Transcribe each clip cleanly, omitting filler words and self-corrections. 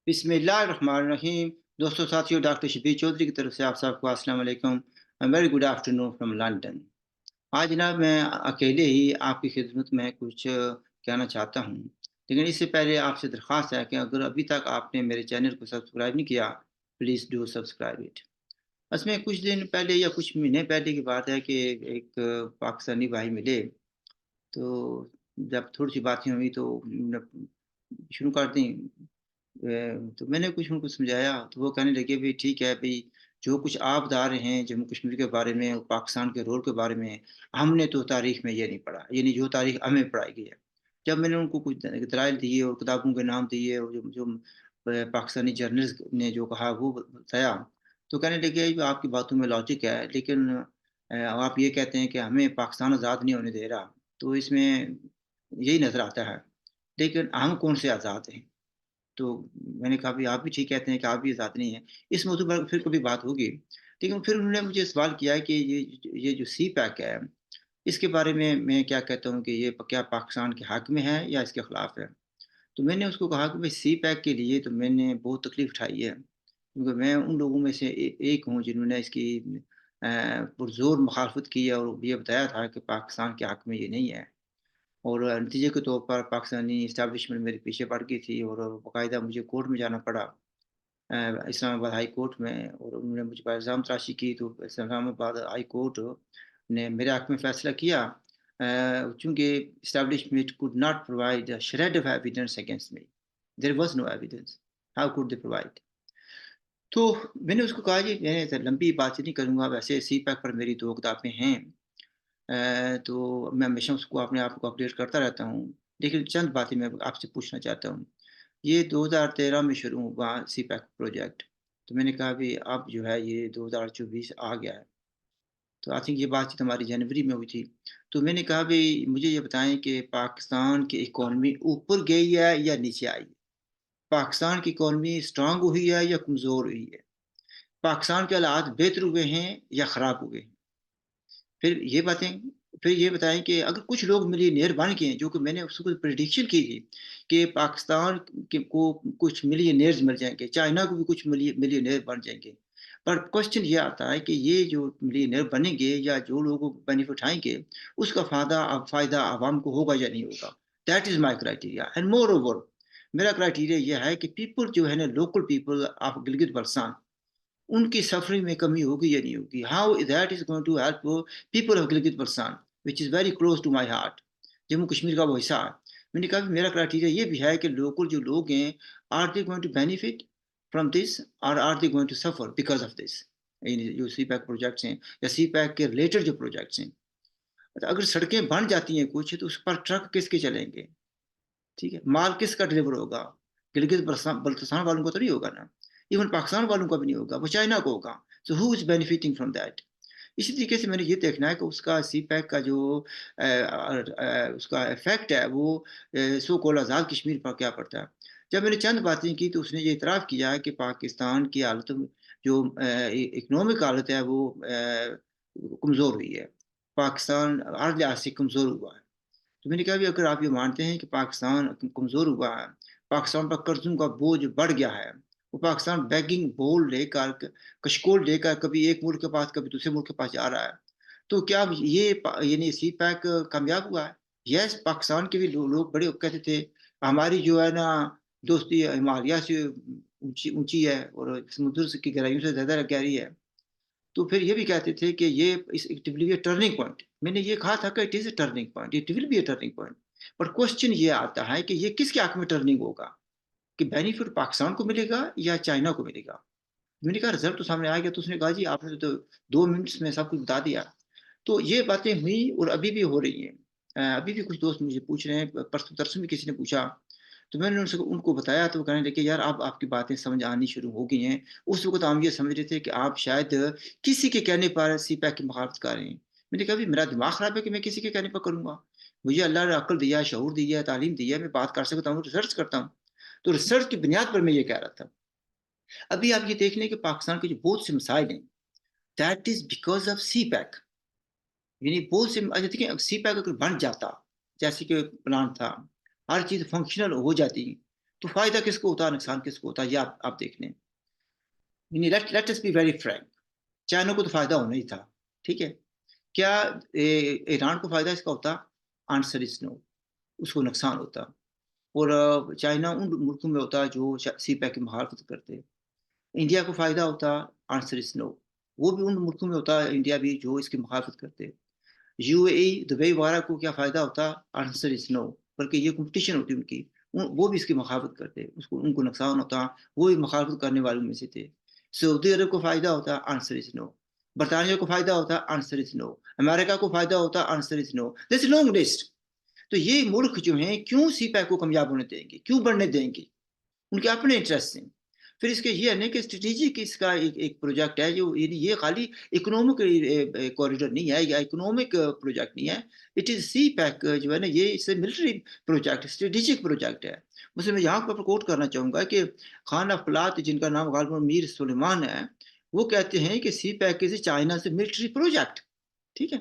बिस्मिल्लाहिर्रहमानिर्रहीम। दोस्तों साथियों, डॉक्टर शबीर चौधरी की तरफ से आप सबको अस्सलाम वालेकुम। Very good afternoon from London. आज जनाब मैं अकेले ही आपकी खिदमत में कुछ कहना चाहता हूँ, लेकिन इससे पहले आपसे दरख्वास्त है कि अगर अभी तक आपने मेरे चैनल को सब्सक्राइब नहीं किया, प्लीज़ डू सब्सक्राइब इट। में कुछ दिन पहले या कुछ महीने पहले की बात है कि एक पाकिस्तानी भाई मिले, तो जब थोड़ी सी बातें हुई तो शुरू कर दी। तो मैंने कुछ उनको समझाया तो वो कहने लगे, भई ठीक है भई, जो कुछ आप बता रहे हैं जम्मू कश्मीर के बारे में और पाकिस्तान के रोल के बारे में, हमने तो तारीख़ में ये नहीं पढ़ा, यानी जो तारीख़ हमें पढ़ाई गई है। जब मैंने उनको कुछ दलाइल दिए और किताबों के नाम दिए और जो जो पाकिस्तानी जर्नलिस्ट ने जो कहा वो बताया, तो कहने लगे आपकी बातों में लॉजिक है, लेकिन आप ये कहते हैं कि हमें पाकिस्तान आज़ाद नहीं होने दे रहा, तो इसमें यही नज़र आता है। लेकिन हम कौन से आज़ाद हैं? तो मैंने कहा, भई आप भी ठीक कहते हैं कि आप भी आज़ाद नहीं हैं। इस मौजू पर फिर कभी बात होगी। लेकिन फिर उन्होंने मुझे सवाल किया है कि ये जो सी पैक है, इसके बारे में मैं क्या कहता हूँ कि ये क्या पाकिस्तान के हक में है या इसके खिलाफ है? तो मैंने उसको कहा कि भई सी पैक के लिए तो मैंने बहुत तकलीफ़ उठाई है। क्योंकि मैं उन लोगों में से एक हूँ जिन्होंने इसकी पुरज़ोर मुखालफ़त की है और ये बताया था कि पाकिस्तान के हक में ये नहीं है। और नतीजे के तौर पर पाकिस्तानी एस्टेब्लिशमेंट मेरे पीछे पड़ गई थी और बाकायदा मुझे कोर्ट में जाना पड़ा, इस्लामाबाद हाई कोर्ट में, और उन्होंने मुझ पर इल्ज़ाम तराशी की, तो इस्लामाबाद हाई कोर्ट ने मेरे हक़ में फ़ैसला किया, चूँकि establishment could not provide a shred of evidence against me. There was no evidence, how could they provide? तो मैंने उसको कहा कि मैं लंबी बातचीत नहीं करूँगा, वैसे सी पैक पर मेरी 2 किताबें हैं। तो मैं हमेशा उसको अपने आप को अपडेट करता रहता हूँ। लेकिन चंद बातें मैं आपसे पूछना चाहता हूँ। ये 2013 में शुरू हुआ सी-पैक प्रोजेक्ट। तो मैंने कहा भई अब जो है ये 2024 आ गया है। तो आई थिंक ये बातचीत हमारी जनवरी में हुई थी। तो मैंने कहा भई मुझे ये बताएँ कि पाकिस्तान की इकॉनमी ऊपर गई है या नीचे आई है? पाकिस्तान की इकॉनमी स्ट्रॉन्ग हुई है या कमज़ोर हुई है? पाकिस्तान के हालात बेहतर हुए हैं या ख़राब हुए हैं? फिर ये बताएँ कि अगर कुछ लोग मिलियनेयर बन गए हैं, जो कि मैंने उसको प्रेडिक्शन की थी कि पाकिस्तान के को कुछ मिलियनेयर्स मिल जाएँगे, चाइना को भी कुछ मिलियनेयर बन जाएँगे। पर क्वेश्चन ये आता है कि ये जो मिलियनेयर बनेंगे या जो लोग बेनिफिट उठाएँगे, उसका फ़ायदा अवाम को होगा या नहीं होगा? That is my criteria and moreover मेरा क्राइटेरिया ये है कि पीपल जो है ना, लोकल पीपल ऑफ गिलगित-बल्टिस्तान, उनकी सफ़रिंग में कमी होगी या नहीं होगी? How that is going to help people of Gilgit-Baltistan which is very close to my heart. Jammu Kashmir का वो हिस्सा है। मैंने कहा कि मेरा क्राइटेरिया ये भी है कि लोकल जो लोग हैं, are they going to benefit from this और are they going to suffer because of this? इन जो सी-पैक प्रोजेक्ट्स हैं या सी-पैक के रिलेटेड जो प्रोजेक्ट्स हैं। तो अगर सड़कें बन जाती हैं कुछ, तो उस पर ट्रक किसके चलेंगे? ठीक है? माल किसका डिलीवर होगा? गिलगित-बल्तिस्तान वालों को तो नहीं होगा ना। इवन पाकिस्तान वालों का भी नहीं होगा, वो चाइना को होगा। So who is benefiting from that? इसी तरीके से मैंने ये देखना है कि उसका सी-पैक का जो उसका इफ़ेक्ट है वो सो कॉल्ड आज़ाद कश्मीर पर क्या पड़ता है। जब मैंने चंद बातें की तो उसने ये इतराफ़ किया है कि पाकिस्तान की हालत जो इकोनॉमिक हालत है वो कमज़ोर हुई है। पाकिस्तान हर लिहाज़ से कमज़ोर हुआ है। तो मैंने कहा भी अगर आप ये मानते हैं कि पाकिस्तान कमज़ोर हुआ है, पाकिस्तान पर कर्ज़ों का बोझ बढ़ गया है, वो पाकिस्तान बेगिंग बोल लेकर कशकोल लेकर कभी एक मुल्क के पास, कभी दूसरे मुल्क के पास जा रहा है। तो क्या अब ये यानी सी पैक कामयाब हुआ है? यस, पाकिस्तान के भी लोग बड़े कहते थे, हमारी जो है ना दोस्ती हिमालय से ऊँची ऊँची है और समुद्र से की गहराइयों से ज़्यादा गहरी है। तो फिर ये भी कहते थे कि ये it will be a turning point. मैंने ये कहा था कि it is a turning point, it will be a turning point. But question ये आता है कि ये किसके हक में टर्निंग होगा? कि बेनिफिट पाकिस्तान को मिलेगा या चाइना को मिलेगा? मैंने कहा रिज़ल्ट तो सामने आ गया, तो उसने कहा जी आपने तो 2 मिनट्स में सब कुछ बता दिया। तो ये बातें हुई और अभी भी हो रही हैं। अभी भी कुछ दोस्त मुझे पूछ रहे हैं, परसों तरसों भी किसी ने पूछा, तो मैंने उनसे उनको बताया तो वो कहने लगे यार अब आपकी बातें समझ आनी शुरू हो गई हैं। उस वक़्त हम ये समझ रहे थे कि आप शायद किसी के कहने पर सी-पैक की मुखालफत कर रहे हैं। मैंने कहा, "अभी मेरा दिमाग ख़राब है कि मैं किसी के कहने पर करूँगा? मुझे अल्लाह ने अक्ल दिया है, शऊर दिया है, तालीम दी है, मैं बात कर सकता हूँ, रिसर्च करता हूँ।" तो रिसर्च की बुनियाद पर मैं ये कह रहा था। अभी आप ये देख लें कि पाकिस्तान के जो बहुत से मसाइल हैं, दैट इज़ बिकॉज़ ऑफ सी-पैक। यानी बहुत से अच्छा देखिए, सी पैक अगर बन जाता, जैसे कि प्लान था, हर चीज़ फंक्शनल हो जाती, तो फ़ायदा किसको होता है, नुकसान किसको होता है, ये आप देख लें। Let us be very Frank, China को तो फ़ायदा होना ही था, ठीक है? क्या ईरान को फ़ायदा इसका होता? आंसर इज़ नो, उसको नुकसान होता। और चाइना उन मुल्कों में होता जो सी पैक की मुखालफत करते। इंडिया को फ़ायदा होता? आंसर इज़ नो, वो भी उन मुल्कों में होता, इंडिया भी, जो इसकी मुखालफत करते। यूएई, दुबई वगैरह को क्या फ़ायदा होता? आंसर इज़ नो, बल्कि ये कॉम्पिटिशन होती उनकी, वो भी इसकी मुखालफत करते, उसको उनको नुकसान होता, वो भी मुखालफत करने वालों में से थे। सऊदी अरब को फ़ायदा होता? Answer is no. बरतानिया को फ़ायदा होता? Answer is no. अमेरिका को फ़ायदा होता? Answer is no. This long list. तो ये मुल्क जो हैं क्यों सी पैक को कामयाब होने देंगे, क्यों बढ़ने देंगे? उनके अपने इंटरेस्ट हैं। फिर इसके ये है ना कि स्ट्रेटेजिक इसका एक प्रोजेक्ट है, जो ये खाली इकोनॉमिक कॉरिडोर नहीं है, या इकोनॉमिक प्रोजेक्ट नहीं है। इट इज़ सी पैक जो है ना, ये इससे मिलिट्री प्रोजेक्ट, स्ट्रेटेजिक प्रोजेक्ट है। वैसे मैं यहाँ पर कोट करना चाहूँगा कि खान अफ़्लात, जिनका नाम गालिबन मीर सुलेमान है, वो कहते हैं कि सी पैक इज़ चाइना से मिलिट्री प्रोजेक्ट, ठीक है?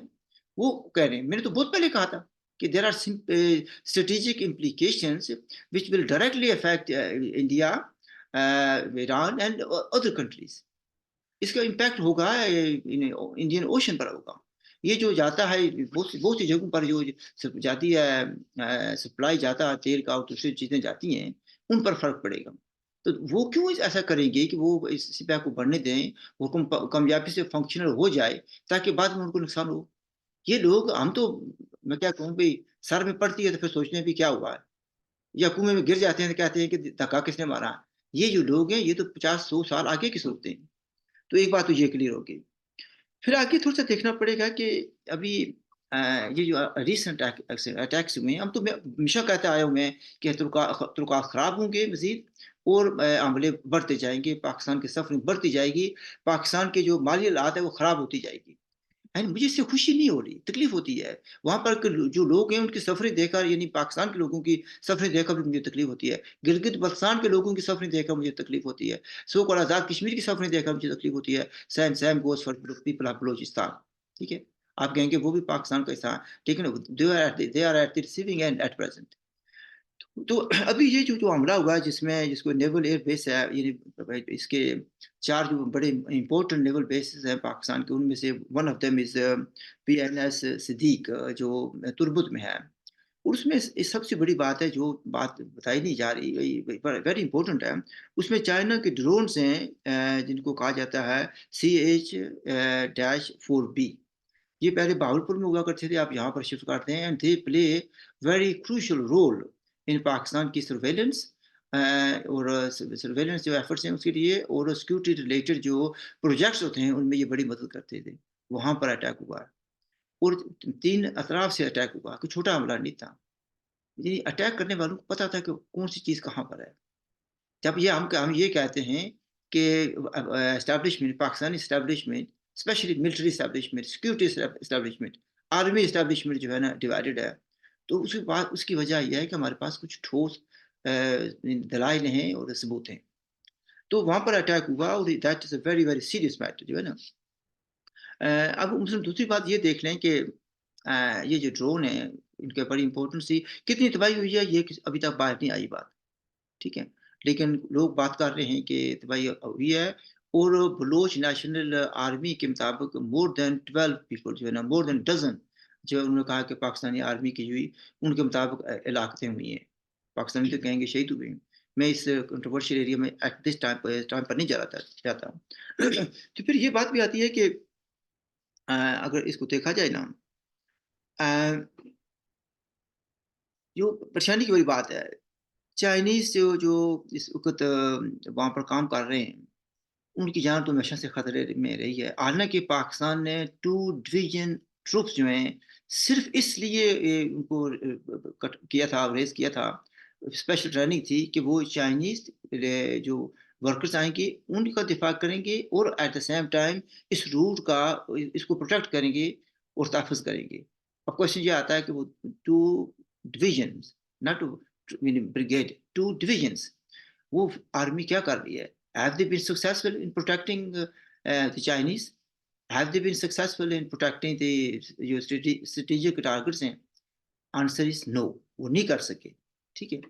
वो कह रहे हैं, मैंने तो बहुत पहले कहा था कि there are strategic implications which will directly affect India, Iran and other countries. इसका इम्पैक्ट होगा इंडियन ओशन पर होगा। ये जो जाता है बहुत सी जगहों पर, जो जाती है सप्लाई जाता है तेल का और दूसरी चीज़ें जाती हैं, उन पर फ़र्क पड़ेगा। तो वो क्यों ऐसा करेंगे कि वो इस सिपह को बढ़ने दें, वो कामयाबी से फंक्शनल हो जाए, ताकि बाद में उनको नुकसान हो। ये लोग, हम तो, मैं क्या कहूँ भई, सर में पड़ती है तो फिर सोचते हैं भी क्या हुआ है? या कुएँ में गिर जाते हैं तो कहते हैं कि धक्का किसने मारा? ये जो लोग हैं, ये तो 50-100 साल आगे की सोचते हैं। तो एक बात तो ये क्लियर होगी। फिर आगे थोड़ा-सा देखना पड़ेगा कि अभी ये जो रीसेंट अटैक्स हुए हैं, हम तो, मैं हमेशा कहता आया हूँ मैं कि तल्क़ात ख़राब होंगे मज़ीद, और हमले बढ़ते जाएँगे, पाकिस्तान की सफ़रिंग बढ़ती जाएगी, पाकिस्तान की जो माली हालात है वो ख़राब होती जाएगी। एंड मुझे इससे खुशी नहीं हो रही, तकलीफ़ होती है। वहाँ पर जो लोग हैं उनकी सफ़रें देखकर, यानी पाकिस्तान के लोगों की सफ़रें देखकर भी मुझे तकलीफ़ होती है। गिलगित-बल्तिस्तान के लोगों की सफ़रें देखकर मुझे तकलीफ़ होती है। सो कॉल्ड आज़ाद कश्मीर की सफ़रें देखकर मुझे तकलीफ़ होती है। Same goes for people of Balochistan, ठीक है? आप कहेंगे वो भी पाकिस्तान का हिस्सा है, लेकिन they are at the receiving end at present. तो अभी ये जो हमला हुआ है, जिसको नेवल एयर बेस है, यानी इसके 4 जो बड़े इम्पोर्टेंट नेवल बेसेस हैं पाकिस्तान के, उनमें से one of them is PNS Siddiq, जो तुर्बत में है। और उसमें इस सबसे बड़ी बात है, जो बात बताई नहीं जा रही, वेरी इंपॉर्टेंट है। उसमें चाइना के ड्रोन्स हैं, जिनको कहा जाता है CH-4B। ये पहले बहावलपुर में हुआ करते थे, आप यहाँ पर शिफ्ट करते हैं, and they play very crucial role in Pakistan की सर्वेलेंस, और सर्वेलेंस जो एफर्ट्स हैं उसके लिए, और सिक्योरिटी रिलेटेड जो प्रोजेक्ट्स होते हैं उनमें ये बड़ी मदद करते थे। वहाँ पर अटैक हुआ है, और 3 अतराफ से अटैक हुआ, कोई छोटा हमला नहीं था। ये अटैक करने वालों को पता था कि कौन सी चीज़ कहाँ पर है। जब हम ये कहते हैं कि establishment, Pakistani establishment, specially military establishment, security establishment, army establishment जो है ना, डिवाइडेड है। तो उसकी वजह ये है कि हमारे पास कुछ ठोस दलाइल हैं और सबूत हैं। तो वहाँ पर अटैक हुआ, और that is a very, very serious matter जो है ना। अब उसमें दूसरी बात ये देख लें कि ये जो ड्रोन है, इनकी बड़ी इम्पोर्टेंस थी। कितनी तबाही हुई है, ये अभी तक बाहर नहीं आई बात। ठीक है? लेकिन लोग बात कर रहे हैं कि तबाही हुई है, और बलूच नेशनल आर्मी के मुताबिक मोर देन 12 पीपल जो है ना, मोर देन डज़न, जो उन्होंने कहा कि पाकिस्तानी आर्मी की हुई, उनके मुताबिक हलाकतें हुई हैं। पाकिस्तानी तो कहेंगे शहीद हुए हैं। मैं इस कंट्रोवर्शियल एरिया में एट दिस टाइम पर नहीं जाता हूँ। तो फिर ये बात भी आती है कि अगर इसको देखा जाए ना, अ, जो परेशानी की बड़ी बात है, चाइनीज़ जो जो इस वक़्त वहाँ पर काम कर रहे हैं, उनकी जान तो हमेशा से खतरे में रही है। हालाँकि पाकिस्तान ने 2 डिवीज़न ट्रूप्स जो हैं, सिर्फ़ इसलिए उनको कट किया था, रेज़ किया था, स्पेशल ट्रेनिंग थी कि वो चाइनीज़ जो वर्कर्स आएँगे, उनका दिफ़ा करेंगे, और एट द सेम टाइम इस रूट का इसको प्रोटेक्ट करेंगे और तहफ़्फ़ुज़ करेंगे। अब क्वेश्चन ये आता है कि वो 2 divisions, not meaning brigade, 2 divisions, वो आर्मी क्या कर रही है? Have they been successful in protecting the Chinese? Have they been successful in protecting the जो strategic targets हैं? आंसर इज़ नो, वो नहीं कर सके, ठीक है?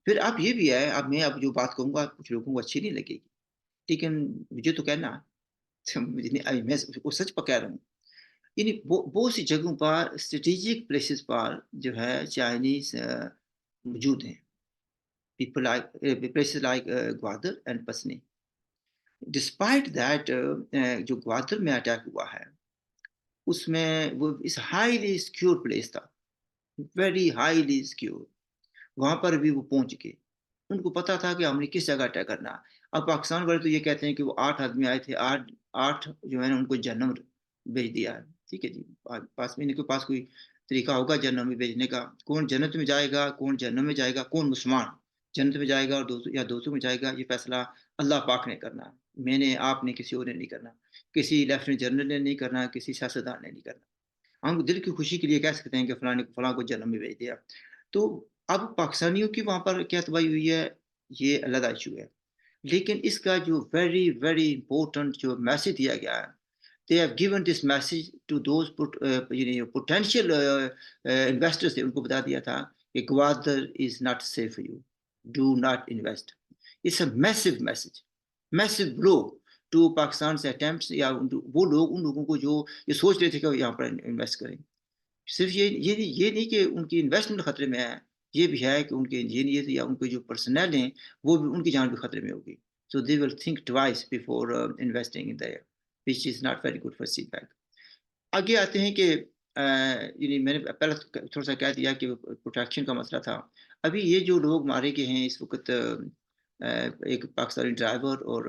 फिर अब ये भी है, अब मैं अब जो बात कहूँगा कुछ लोगों को अच्छी नहीं लगेगी, लेकिन मुझे तो कहना है, मुझे नहीं मैं वो सच प कह रहा हूँ। यानी बहुत सी जगहों पर स्ट्रेटेजिक प्लेसेस पर जो है चाइनीज़ मौजूद हैं। People like places like Gwadar and Pasni. Despite that जो ग्वादर में अटैक हुआ है, उसमें वो इस हाइली सिक्योर प्लेस था, वेरी हाइली सिक्योर। वहाँ पर भी वो पहुँच गए। उनको पता था कि हमने किस जगह अटैक करना है। अब पाकिस्तान वाले तो ये कहते हैं कि वो 8 आदमी आए थे, 8 जो है ना उनको जहन्नम भेज दिया है। ठीक है जी। पास में इनके पास कोई तरीका होगा जहन्नम में भेजने का। कौन जन्नत में जाएगा, कौन जहन्नम में जाएगा, कौन मुसलमान जन्नत में जाएगा और दोज़ या दोज़ख में जाएगा, ये फैसला अल्लाह पाक ने करना है। मैंने, आपने, किसी और ने नहीं करना। किसी लेफ्टिनेंट जनरल ने नहीं करना, किसी सियासतदान ने नहीं करना। हम दिल की खुशी के लिए कह सकते हैं कि फलाँ ने फलाँ को जन्नत में भेज दिया। तो अब पाकिस्तानियों की वहाँ पर क्या तबाही हुई है, ये अलग इश्यू है। लेकिन इसका जो वेरी, वेरी इम्पोर्टेंट जो मैसेज दिया गया है, they have given this message to those potential investors थे, उनको बता दिया था कि Gwadar is not safe for you, do not invest. It's a massive message, massive blow to Pakistan से attempts या वो लोग उन लोगों को जो ये सोच रहे थे कि वो यहाँ पर इन्वेस्ट करें। सिर्फ ये नहीं कि उनकी इन्वेस्टमेंट खतरे में है, ये भी है कि उनके इंजीनियर या उनके जो पर्सनल हैं, वो भी उनकी जान भी खतरे में होगी। So they will think twice before investing in there, which is not very good for CPEC. आगे आते हैं कि यानी मैंने पहले तो थोड़ा-सा कह दिया कि प्रोटेक्शन का मसला था। अभी ये जो लोग मारे गए हैं इस वक़्त, एक पाकिस्तानी ड्राइवर और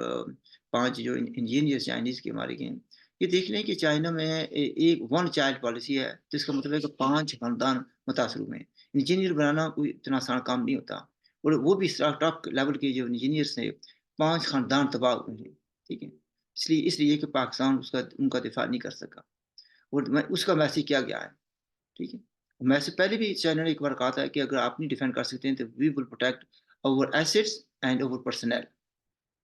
5 जो इंजीनियर चाइनीज़ के मारे गए हैं। ये देख लें कि चाइना में एक वन चाइल्ड पॉलिसी है, तो इसका मतलब है कि 5 खानदान मुतासर हुए हैं। इंजीनियर बनाना कोई इतना आसान काम नहीं होता और वो भी इस टॉप लेवल के जो इंजीनियर्स हैं, 5 खानदान तबाह हुए हैं, ठीक है? इसलिए इसलिए कि पाकिस्तान उसका उनका दिफ़ा नहीं कर सका। और मैं उसका मैसेज किया गया है, ठीक है? मैसेज पहले भी चाइना ने एक बार कहा था कि अगर आप नहीं डिफेंड कर सकते हैं तो we will protect our assets and our personal.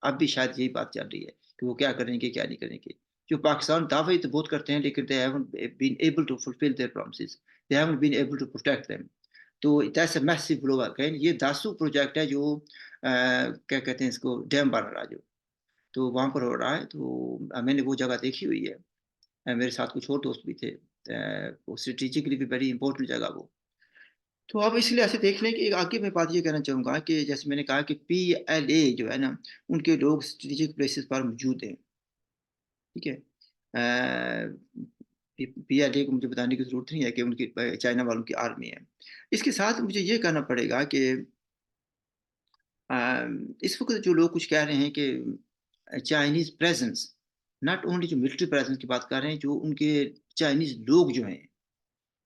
अब भी शायद यही बात चल रही है कि वो क्या करेंगे, क्या नहीं करेंगे। जो पाकिस्तान दावे तो बहुत करते हैं लेकिन they haven't been able to fulfil their promises. They haven't been able to protect them. तो that's a massive blow again. ये दासू प्रोजेक्ट है जो क्या कहते हैं इसको, डैम बन रहा है जो। तो वहाँ पर हो रहा है तो मैंने वो जगह देखी हुई है। मेरे साथ कुछ और दोस्त भी थे। वो स्ट्रेटेजिकली भी वेरी इंपॉर्टेंट जगह वो। तो अब इसलिए ऐसे देख लें कि आगे मैं बात ये कहना चाहूँगा कि जैसे मैंने कहा कि पीएलए जो है ना, उनके लोग स्ट्रेटेजिक प्लेसेस पर मौजूद हैं, ठीक है? पीएलए को मुझे बताने की ज़रूरत नहीं है कि उनकी चाइना वालों की आर्मी है। इसके साथ मुझे ये कहना पड़ेगा कि अ, इस वक़्त जो लोग कुछ कह रहे हैं कि चाइनीज़ प्रेज़ेंस, नॉट ओनली जो मिलिट्री प्रेज़ेंस की बात कर रहे हैं, जो उनके चाइनीज़ लोग जो हैं,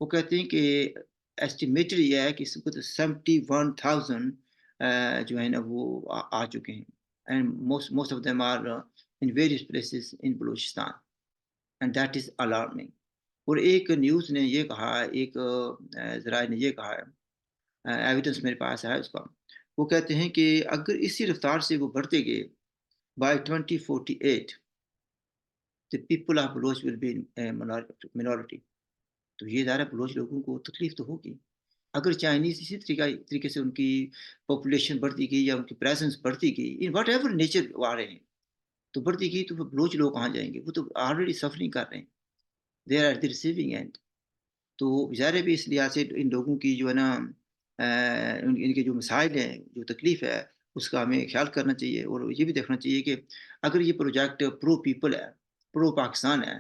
वो कहते हैं कि एस्टिमेटेड ये है कि इस वक़्त 71,000 जो है ना वो आ चुके हैं and most most of them are in various places in Balochistan and that is alarming. और एक न्यूज़ ने ये कहा है, एक ज़राए ने ये कहा है, एविडेंस मेरे पास है उसका। वो कहते हैं कि अगर इसी रफ़्तार से वो बढ़ते गए, by 2048 the people of Baloch will be in minority. तो ये ज़ाहिर है बलोच लोगों को तकलीफ़ तो होगी। अगर चाइनीज़ इसी तरीके से उनकी पॉपुलेशन बढ़ती गई या उनकी प्रेज़ेंस बढ़ती गई, इन व्हाटएवर नेचर वो आ रहे हैं, तो बढ़ती गई तो फिर बलोच लोग कहाँ जाएँगे? वो तो ऑलरेडी सफ़रिंग कर रहे हैं। They are at the receiving end. तो ज़ाहिर है भी इस लिहाज से इन लोगों की जो है ना इनके जो मसाइल हैं, जो तकलीफ़ है, उसका हमें ख़्याल करना चाहिए और ये भी देखना चाहिए कि अगर ये प्रोजेक्ट प्रो पीपल है, प्रो पाकिस्तान है,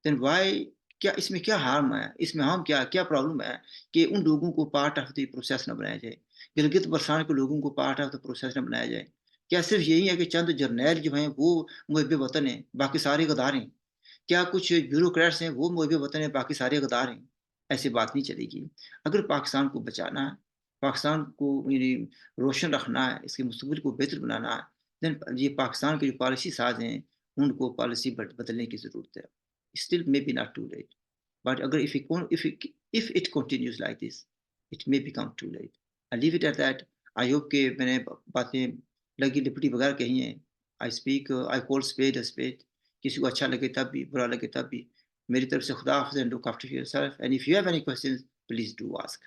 देन व्हाई, क्या इसमें क्या हार्म है? इसमें हार्म क्या क्या प्रॉब्लम है कि उन लोगों को पार्ट ऑफ द प्रोसेस ना बनाया जाए? गिलगित-बल्तिस्तान के लोगों को पार्ट ऑफ द प्रोसेस ना बनाया जाए? क्या सिर्फ़ यही है कि चंद जरनैल जो हैं वो मुहिब वतन हैं, बाकी सारे गद्दार हैं? क्या कुछ ब्यूरोक्रेट्स हैं वो मुहिब वतन हैं, बाकी सारे गद्दार हैं? ऐसी बात नहीं चलेगी। अगर पाकिस्तान को बचाना है, पाकिस्तान को यानी रोशन रखना है, इसके मुस्तकबिल को बेहतर बनाना है, देन ये पाकिस्तान के जो पॉलिसी साज़ हैं, उनको पॉलिसी बदलने की ज़रूरत है। Still may be not too late, but अगर if it continues like this, it may become too late. I leave it at that. I hope कि मैंने बातें लगी-लिपटी वगैरह कही हैं। I call spade a spade. किसी को अच्छा लगे तब भी, बुरा लगे तब भी। मेरी तरफ से खुदा हाफ़िज़ and look after yourself and if you have any questions please do ask.